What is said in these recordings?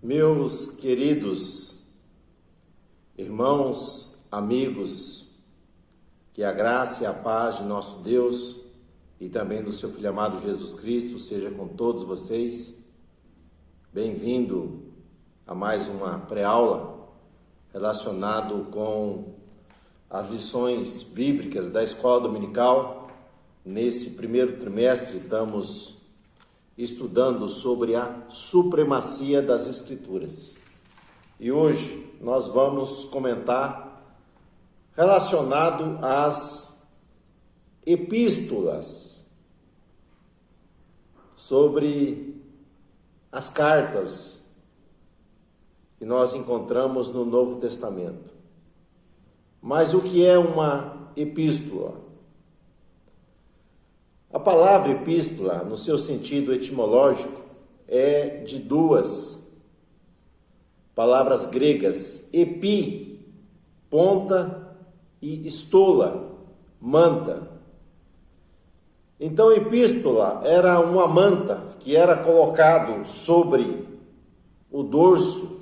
Meus queridos irmãos, amigos, que a graça e a paz de nosso Deus e também do seu Filho amado Jesus Cristo seja com todos vocês. Bem-vindo a mais uma pré-aula relacionado com as lições bíblicas da Escola Dominical. Nesse primeiro trimestre estamos estudando sobre a supremacia das Escrituras. E hoje nós vamos comentar relacionado às epístolas, sobre as cartas que nós encontramos no Novo Testamento. Mas o que é uma epístola? A palavra epístola, no seu sentido etimológico, é de duas palavras gregas: epi, ponta, e stola, manta. Então, epístola era uma manta que era colocado sobre o dorso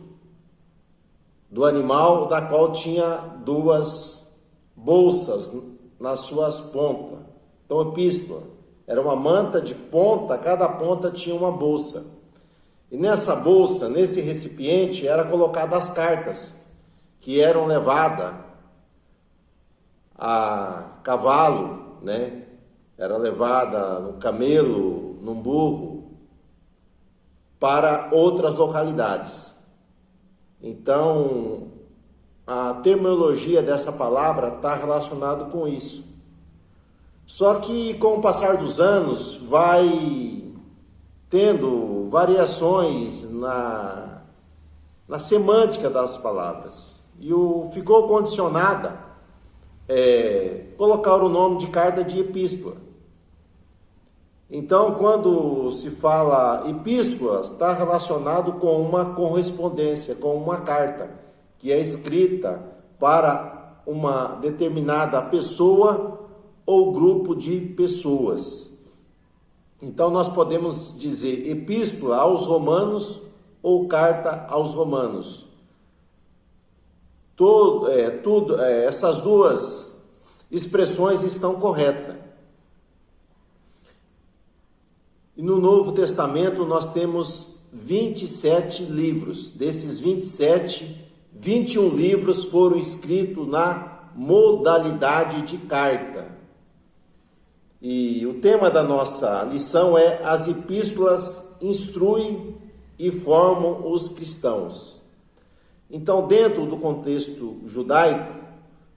do animal, da qual tinha duas bolsas nas suas pontas. Então, epístola era uma manta de ponta, cada ponta tinha uma bolsa. E nessa bolsa, nesse recipiente, era colocada as cartas que eram levadas a cavalo, né? Era levada no camelo, num burro, para outras localidades. Então, a terminologia dessa palavra está relacionada com isso. Só que com o passar dos anos vai tendo variações na semântica das palavras. E ficou condicionada colocar o nome de carta de epístola. Então, quando se fala epístolas, está relacionado com uma correspondência, com uma carta que é escrita para uma determinada pessoa ou grupo de pessoas. Então nós podemos dizer epístola aos Romanos ou carta aos Romanos. Essas duas expressões estão corretas. E no Novo Testamento nós temos 27 livros. Desses 27, 21 livros foram escritos na modalidade de carta. E o tema da nossa lição é: as epístolas instruem e formam os cristãos. Então, dentro do contexto judaico,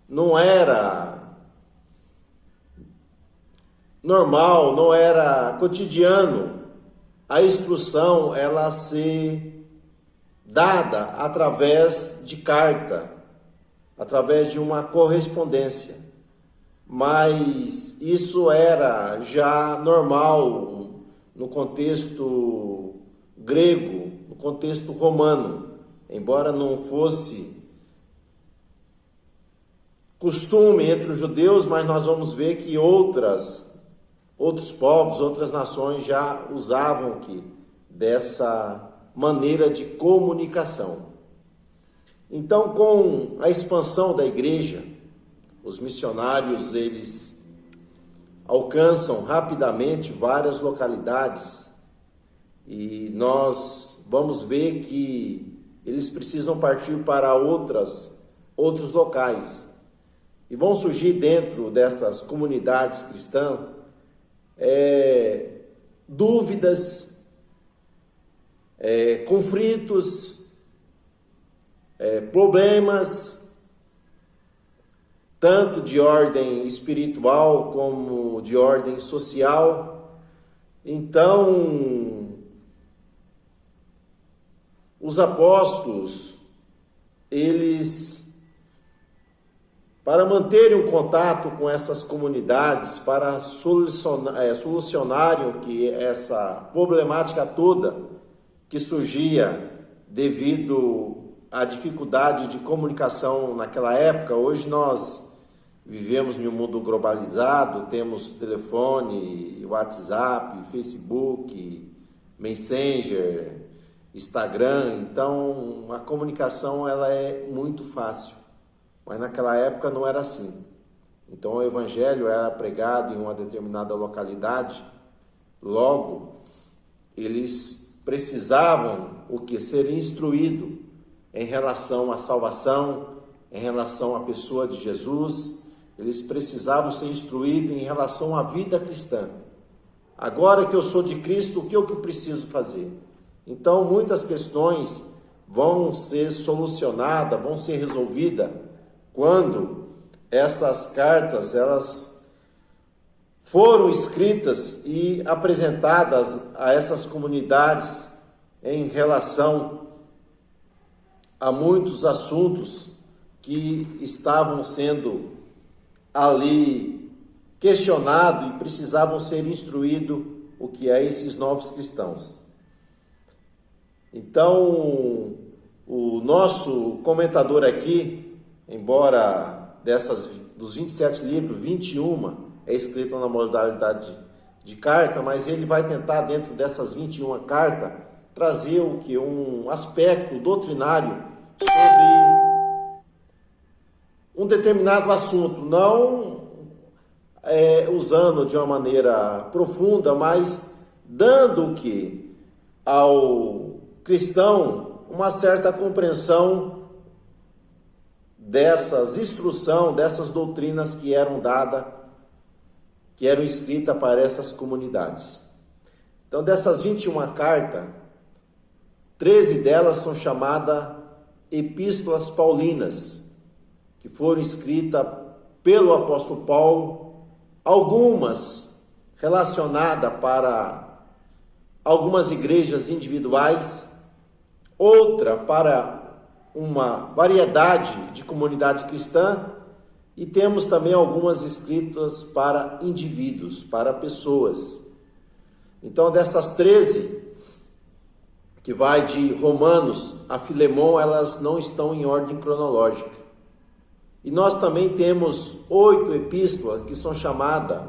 não era normal, não era cotidiano a instrução ela ser dada através de carta, através de uma correspondência. Mas isso era já normal no contexto grego, no contexto romano. Embora não fosse costume entre os judeus, mas nós vamos ver que outros povos, outras nações já usavam dessa maneira de comunicação. Então, com a expansão da igreja, os missionários, eles alcançam rapidamente várias localidades e nós vamos ver que eles precisam partir para outros locais. E vão surgir dentro dessas comunidades cristãs dúvidas, conflitos, problemas, tanto de ordem espiritual como de ordem social. Então, os apóstolos, eles, para manterem um contato com essas comunidades, para solucionarem essa problemática toda que surgia devido à dificuldade de comunicação naquela época. Hoje nós vivemos em um mundo globalizado, temos telefone, WhatsApp, Facebook, Messenger, Instagram, então a comunicação ela é muito fácil, mas naquela época não era assim. Então o evangelho era pregado em uma determinada localidade, logo eles precisavam ser instruído em relação à salvação, em relação à pessoa de Jesus, eles precisavam ser instruídos em relação à vida cristã. Agora que eu sou de Cristo, o que eu preciso fazer? Então, muitas questões vão ser solucionadas, vão ser resolvidas quando estas cartas elas foram escritas e apresentadas a essas comunidades em relação a muitos assuntos que estavam sendo ali questionados e precisavam ser instruídos o que é esses novos cristãos. Então, o nosso comentador aqui, embora dos 27 livros, 21 é escrito na modalidade de carta, mas ele vai tentar, dentro dessas 21 cartas, trazer um aspecto doutrinário sobre um determinado assunto, não usando de uma maneira profunda, mas dando ao cristão uma certa compreensão dessas instruções, dessas doutrinas que eram dadas, que eram escritas para essas comunidades. Então, dessas 21 cartas, 13 delas são chamadas epístolas paulinas, que foram escritas pelo apóstolo Paulo, algumas relacionadas para algumas igrejas individuais, outra para uma variedade de comunidade cristã, e temos também algumas escritas para indivíduos, para pessoas. Então, dessas 13, que vai de Romanos a Filemão, elas não estão em ordem cronológica. E nós também temos 8 epístolas que são chamadas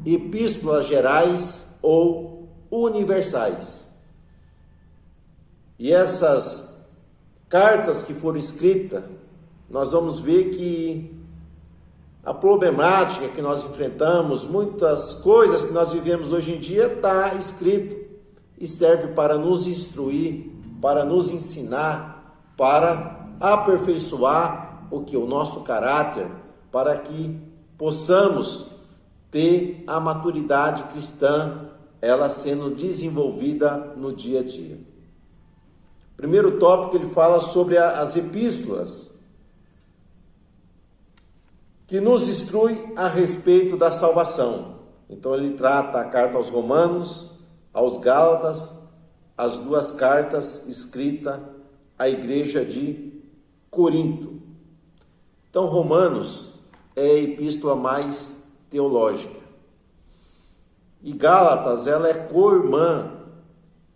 epístolas gerais ou universais. E essas cartas que foram escritas, nós vamos ver que a problemática que nós enfrentamos, muitas coisas que nós vivemos hoje em dia, está escrito e serve para nos instruir, para nos ensinar, para aperfeiçoar o nosso caráter, para que possamos ter a maturidade cristã, ela sendo desenvolvida no dia a dia. Primeiro tópico, ele fala sobre as epístolas, que nos instrui a respeito da salvação. Então ele trata a carta aos Romanos, aos Gálatas, as 2 cartas escritas à igreja de Corinto. Então Romanos é a epístola mais teológica. E Gálatas, ela é co-irmã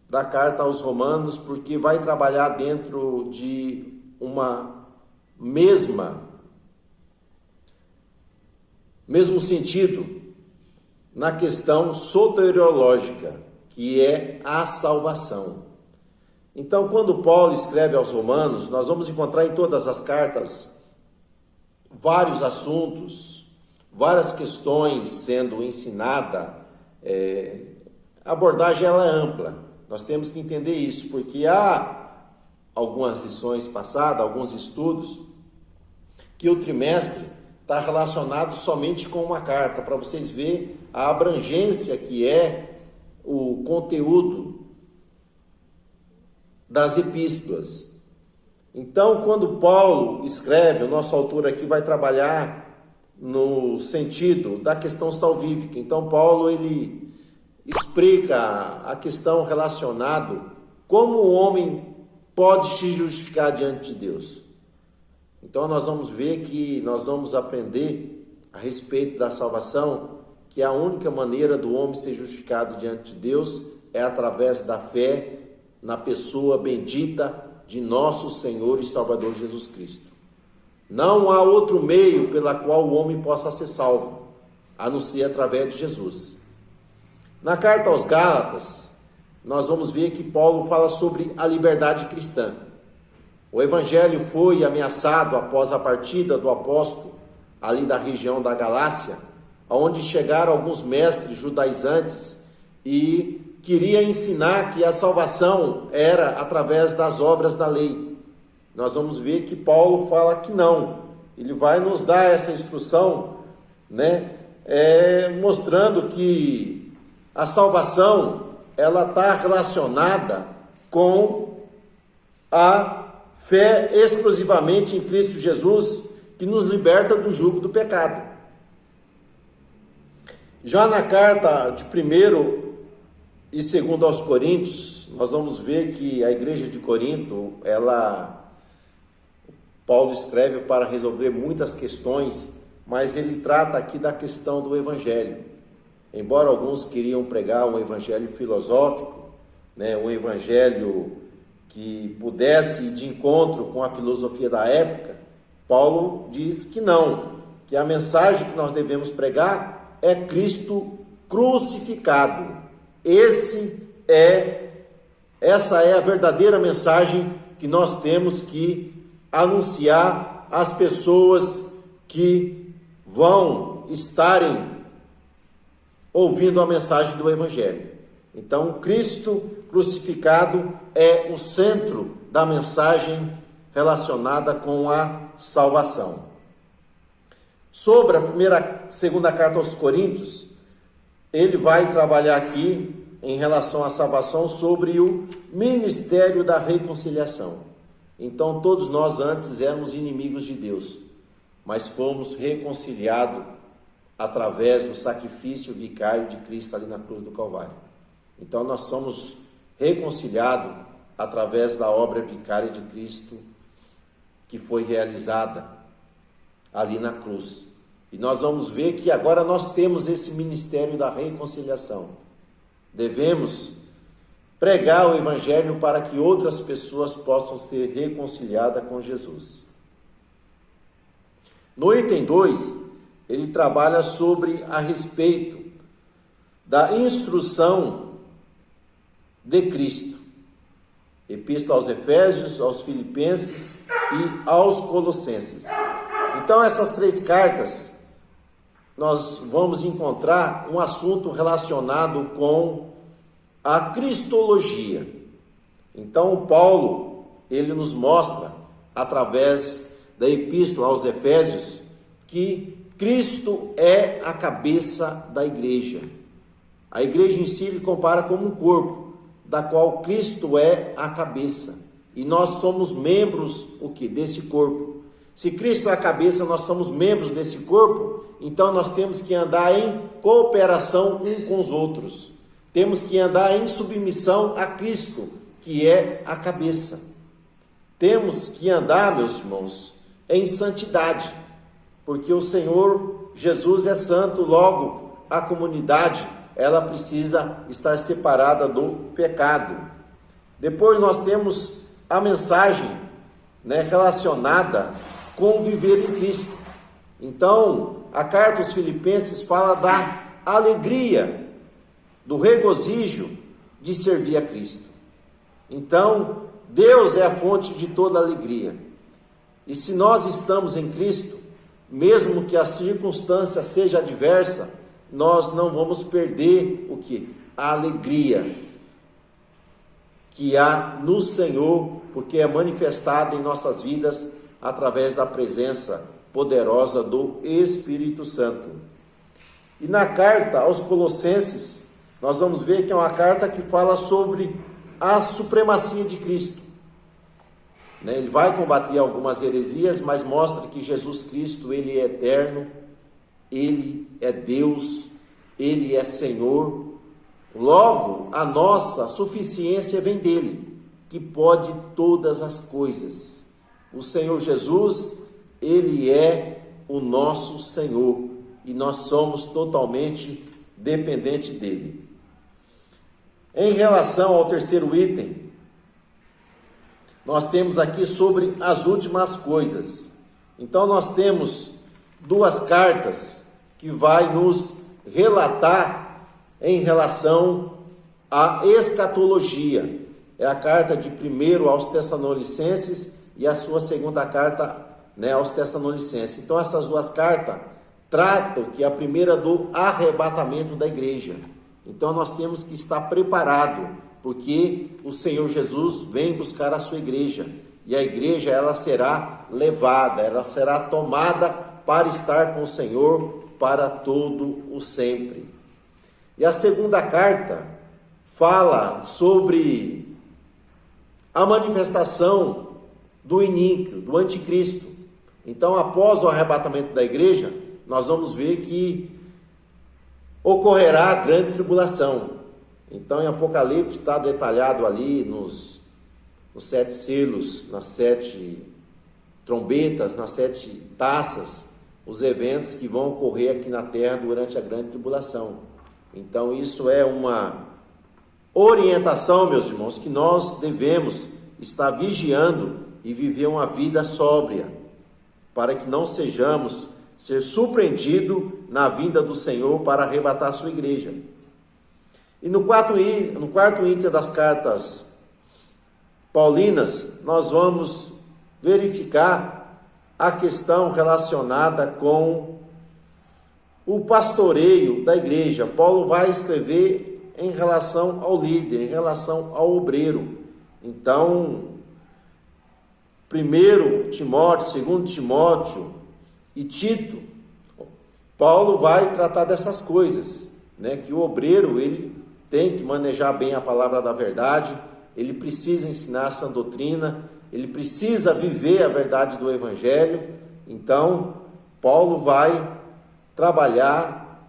da carta aos Romanos, porque vai trabalhar dentro de uma mesmo sentido na questão soteriológica, que é a salvação. Então, quando Paulo escreve aos Romanos, nós vamos encontrar em todas as cartas vários assuntos, várias questões sendo ensinadas. A abordagem ela é ampla, nós temos que entender isso, porque há algumas lições passadas, alguns estudos, que o trimestre está relacionado somente com uma carta, para vocês verem a abrangência que é o conteúdo das epístolas. Então, quando Paulo escreve, o nosso autor aqui vai trabalhar no sentido da questão salvífica. Então, Paulo, ele explica a questão relacionada como o homem pode se justificar diante de Deus. Então, nós vamos ver que nós vamos aprender a respeito da salvação, que a única maneira do homem ser justificado diante de Deus é através da fé na pessoa bendita de nosso Senhor e Salvador Jesus Cristo. Não há outro meio pela qual o homem possa ser salvo, a não ser através de Jesus. Na carta aos Gálatas, nós vamos ver que Paulo fala sobre a liberdade cristã. O evangelho foi ameaçado após a partida do apóstolo ali da região da Galácia, onde chegaram alguns mestres judaizantes e queria ensinar que a salvação era através das obras da lei. Nós vamos ver que Paulo fala que não. Ele vai nos dar essa instrução, mostrando que a salvação ela está relacionada com a fé exclusivamente em Cristo Jesus, que nos liberta do jugo do pecado. Já na carta de 1 e 2 aos Coríntios, nós vamos ver que a igreja de Corinto, Paulo escreve para resolver muitas questões, mas ele trata aqui da questão do evangelho. Embora alguns queriam pregar um evangelho filosófico, um evangelho que pudesse ir de encontro com a filosofia da época, Paulo diz que não, que a mensagem que nós devemos pregar é Cristo crucificado. Essa é a verdadeira mensagem que nós temos que anunciar às pessoas que vão estarem ouvindo a mensagem do evangelho. Então, Cristo crucificado é o centro da mensagem relacionada com a salvação. Sobre a segunda carta aos Coríntios, ele vai trabalhar aqui em relação à salvação sobre o ministério da reconciliação. Então, todos nós antes éramos inimigos de Deus, mas fomos reconciliados através do sacrifício vicário de Cristo ali na cruz do Calvário. Então, nós somos reconciliados através da obra vicária de Cristo que foi realizada ali na cruz. E nós vamos ver que agora nós temos esse ministério da reconciliação. Devemos pregar o evangelho para que outras pessoas possam ser reconciliadas com Jesus. No item 2, ele trabalha a respeito da instrução de Cristo. Epístola aos Efésios, aos Filipenses e aos Colossenses. Então, essas 3 cartas, nós vamos encontrar um assunto relacionado com a cristologia. Então, Paulo, ele nos mostra, através da Epístola aos Efésios, que Cristo é a cabeça da igreja. A igreja em si ele compara como um corpo, da qual Cristo é a cabeça. E nós somos membros desse corpo. Se Cristo é a cabeça, nós somos membros desse corpo, então nós temos que andar em cooperação uns com os outros. Temos que andar em submissão a Cristo, que é a cabeça. Temos que andar, meus irmãos, em santidade, porque o Senhor Jesus é santo, logo a comunidade ela precisa estar separada do pecado. Depois nós temos a mensagem relacionada com viver em Cristo. Então, a carta aos Filipenses fala da alegria, do regozijo de servir a Cristo. Então, Deus é a fonte de toda alegria. E se nós estamos em Cristo, mesmo que a circunstância seja adversa, nós não vamos perder a alegria que há no Senhor, porque é manifestada em nossas vidas através da presença poderosa do Espírito Santo. E na carta aos Colossenses, nós vamos ver que é uma carta que fala sobre a supremacia de Cristo. Ele vai combater algumas heresias, mas mostra que Jesus Cristo, ele é eterno, ele é Deus, ele é Senhor. Logo, a nossa suficiência vem dele, que pode todas as coisas. O Senhor Jesus, ele é o nosso Senhor, e nós somos totalmente dependentes dele. Em relação ao terceiro item, nós temos aqui sobre as últimas coisas. Então nós temos 2 cartas que vai nos relatar em relação a escatologia. É a carta de 1 aos Tessalonicenses e a sua segunda carta, né, aos Tessalonicenses. Então essas duas cartas tratam, que é a primeira, do arrebatamento da igreja. Então nós temos que estar preparados, porque o Senhor Jesus vem buscar a sua igreja. E a igreja, ela será levada, ela será tomada para estar com o Senhor para todo o sempre. E a segunda carta fala sobre a manifestação do iníquo, do anticristo. Então, após o arrebatamento da igreja, nós vamos ver que ocorrerá a grande tribulação. Então, em Apocalipse está detalhado ali nos 7 selos, nas 7 trombetas, nas 7 taças, os eventos que vão ocorrer aqui na terra durante a grande tribulação. Então, isso é uma orientação, meus irmãos, que nós devemos estar vigiando e viver uma vida sóbria, para que não sejamos ser surpreendidos na vinda do Senhor para arrebatar a sua igreja. E no quarto item das cartas paulinas, nós vamos verificar a questão relacionada com o pastoreio da igreja. Paulo vai escrever em relação ao líder, em relação ao obreiro. Então, 1 Timóteo, 2 Timóteo e Tito, Paulo vai tratar dessas coisas, né? Que o obreiro, ele tem que manejar bem a palavra da verdade, ele precisa ensinar a sã doutrina, ele precisa viver a verdade do evangelho. Então, Paulo vai trabalhar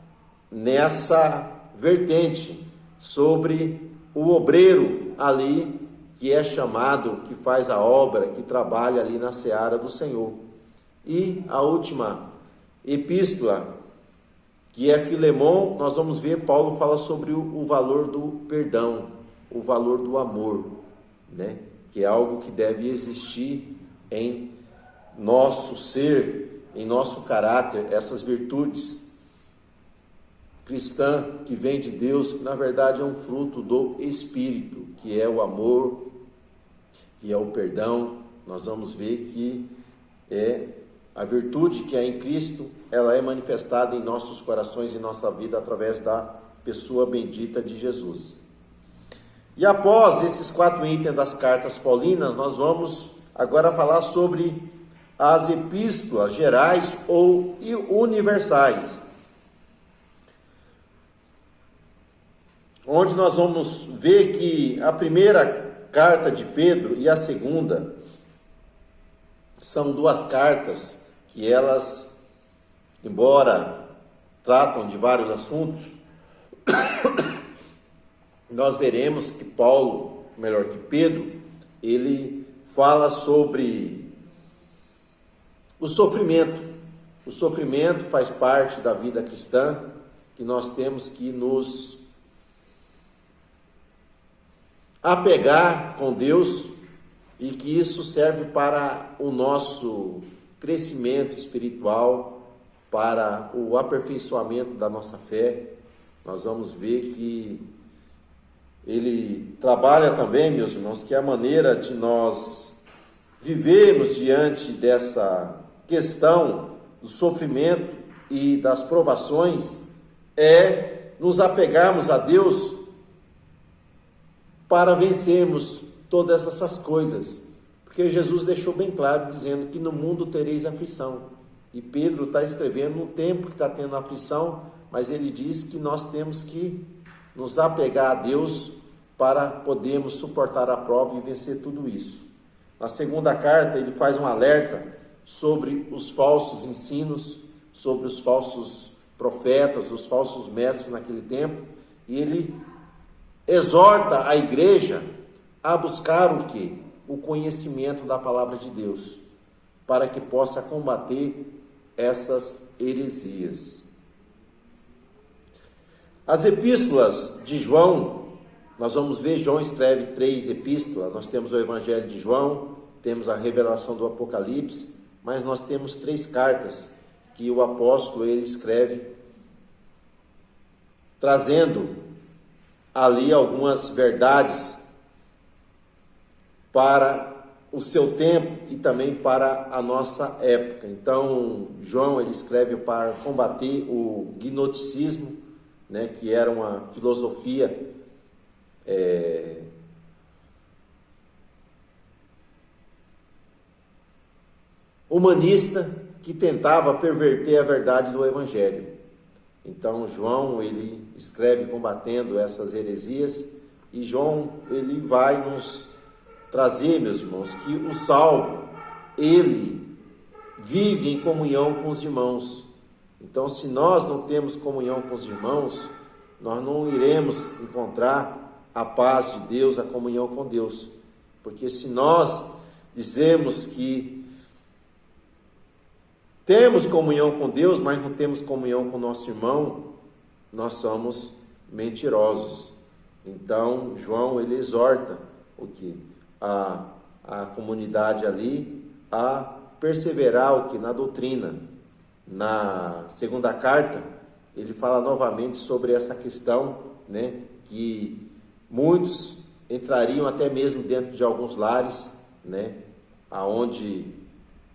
nessa vertente sobre o obreiro ali, que é chamado, que faz a obra, que trabalha ali na seara do Senhor. E a última epístola, que é Filemon, nós vamos ver, Paulo fala sobre o valor do perdão, o valor do amor, né? Que é algo que deve existir em nosso ser, em nosso caráter, essas virtudes cristã que vem de Deus, que na verdade é um fruto do Espírito, que é o amor, que é o perdão. Nós vamos ver que é a virtude que é em Cristo, ela é manifestada em nossos corações e nossa vida através da pessoa bendita de Jesus. E após esses 4 itens das cartas paulinas, nós vamos agora falar sobre as epístolas gerais ou universais, onde nós vamos ver que a primeira carta de Pedro e a segunda são 2 cartas que elas, embora tratam de vários assuntos, nós veremos que que Pedro, ele fala sobre o sofrimento. O sofrimento faz parte da vida cristã, que nós temos que nos apegar com Deus, e que isso serve para o nosso crescimento espiritual, para o aperfeiçoamento da nossa fé. Nós vamos ver que ele trabalha também, meus irmãos, que a maneira de nós vivermos diante dessa questão do sofrimento e das provações é nos apegarmos a Deus para vencermos todas essas coisas, porque Jesus deixou bem claro, dizendo que no mundo tereis aflição, e Pedro está escrevendo num tempo que está tendo aflição, mas ele diz que nós temos que nos apegar a Deus para podermos suportar a prova e vencer tudo isso. Na segunda carta, ele faz um alerta sobre os falsos ensinos, sobre os falsos profetas, os falsos mestres naquele tempo, e ele exorta a igreja a buscar o quê? O conhecimento da palavra de Deus, para que possa combater essas heresias. As epístolas de João, nós vamos ver, João escreve 3 epístolas, nós temos o Evangelho de João, temos a revelação do Apocalipse, mas nós temos 3 cartas que o apóstolo ele escreve, trazendo ali algumas verdades para o seu tempo e também para a nossa época. Então, João, ele escreve para combater o gnosticismo, né, que era uma filosofia humanista que tentava perverter a verdade do Evangelho. Então, João, ele escreve combatendo essas heresias, e João, ele vai nos trazer, meus irmãos, que o salvo, ele vive em comunhão com os irmãos. Então, se nós não temos comunhão com os irmãos, nós não iremos encontrar a paz de Deus, a comunhão com Deus. Porque se nós dizemos que temos comunhão com Deus, mas não temos comunhão com o nosso irmão, nós somos mentirosos. Então, João, ele exorta o que? A comunidade ali a perseverar o que? Na doutrina. Na segunda carta, ele fala novamente sobre essa questão, né, que muitos entrariam até mesmo dentro de alguns lares, né, aonde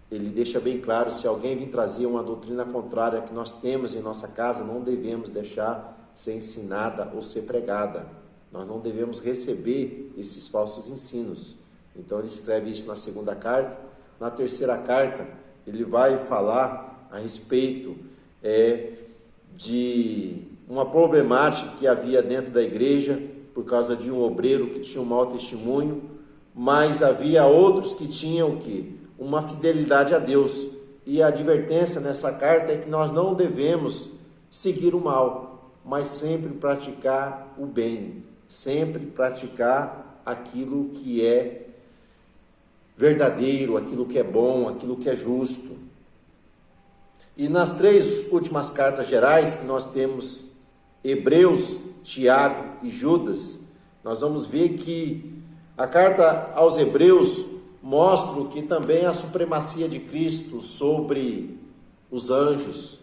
ele deixa bem claro, se alguém vir trazer uma doutrina contrária que nós temos em nossa casa, não devemos deixar ser ensinada ou ser pregada. Nós não devemos receber esses falsos ensinos. Então ele escreve isso na segunda carta. Na terceira carta, ele vai falar a respeito de uma problemática que havia dentro da igreja, por causa de um obreiro que tinha um mau testemunho, mas havia outros que tinham o quê? Uma fidelidade a Deus. E a advertência nessa carta é que nós não devemos seguir o mal, mas sempre praticar o bem, sempre praticar aquilo que é verdadeiro, aquilo que é bom, aquilo que é justo. E nas três últimas cartas gerais, que nós temos Hebreus, Tiago e Judas, nós vamos ver que a carta aos Hebreus mostra que também a supremacia de Cristo sobre os anjos,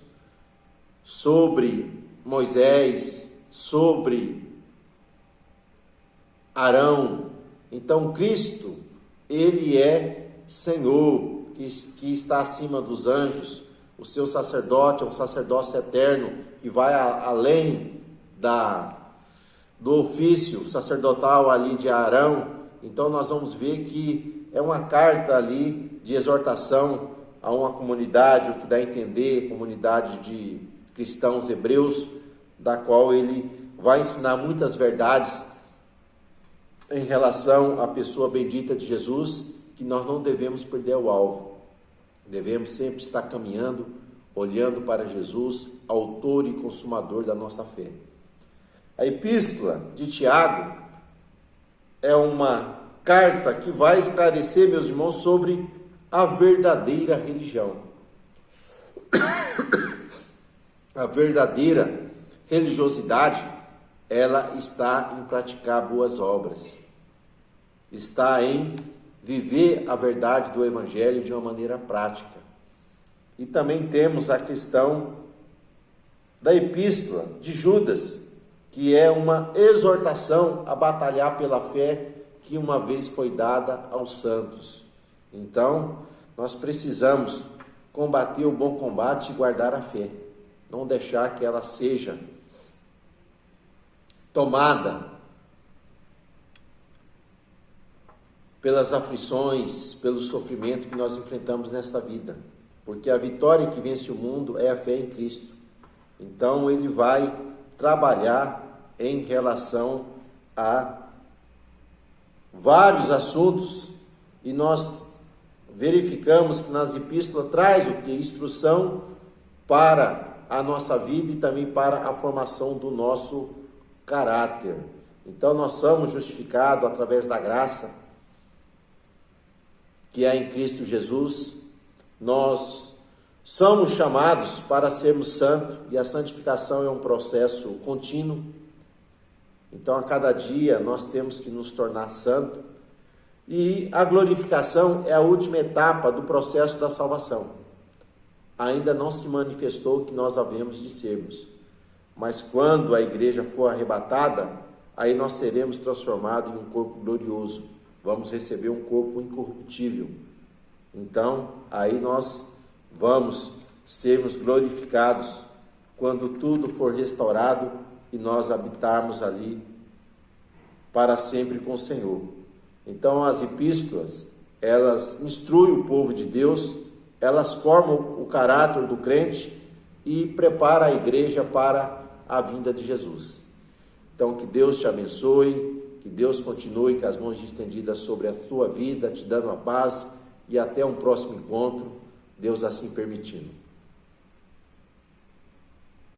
sobre Moisés, sobre Arão. Então Cristo, ele é Senhor, que está acima dos anjos. O seu sacerdote é um sacerdócio eterno, que vai além do ofício sacerdotal ali de Arão. Então nós vamos ver que é uma carta ali de exortação a uma comunidade, o que dá a entender, comunidade de cristãos hebreus, da qual ele vai ensinar muitas verdades em relação à pessoa bendita de Jesus, que nós não devemos perder o alvo. Devemos sempre estar caminhando, olhando para Jesus, autor e consumador da nossa fé. A epístola de Tiago é uma carta que vai esclarecer, meus irmãos, sobre a verdadeira religião. A verdadeira religiosidade, ela está em praticar boas obras, está em viver a verdade do Evangelho de uma maneira prática. E também temos a questão da epístola de Judas, que é uma exortação a batalhar pela fé que uma vez foi dada aos santos. Então, nós precisamos combater o bom combate e guardar a fé, não deixar que ela seja tomada pelas aflições, pelo sofrimento que nós enfrentamos nesta vida, porque a vitória que vence o mundo é a fé em Cristo. Então ele vai trabalhar em relação a vários assuntos, e nós verificamos que nas epístolas traz o que? Instrução para a nossa vida e também para a formação do nosso caráter. Então nós somos justificados através da graça que há em Cristo Jesus. Nós somos chamados para sermos santos, e a santificação é um processo contínuo. Então, a cada dia nós temos que nos tornar santos, e a glorificação é a última etapa do processo da salvação. Ainda não se manifestou o que nós havemos de sermos, mas quando a igreja for arrebatada, aí nós seremos transformados em um corpo glorioso. Vamos receber um corpo incorruptível. Então, aí nós vamos sermos glorificados quando tudo for restaurado e nós habitarmos ali para sempre com o Senhor. Então, as epístolas, elas instruem o povo de Deus, elas formam o caráter do crente e preparam a igreja para a vinda de Jesus. Então, que Deus te abençoe, que Deus continue com as mãos estendidas sobre a tua vida, te dando a paz, e até um próximo encontro, Deus assim permitindo.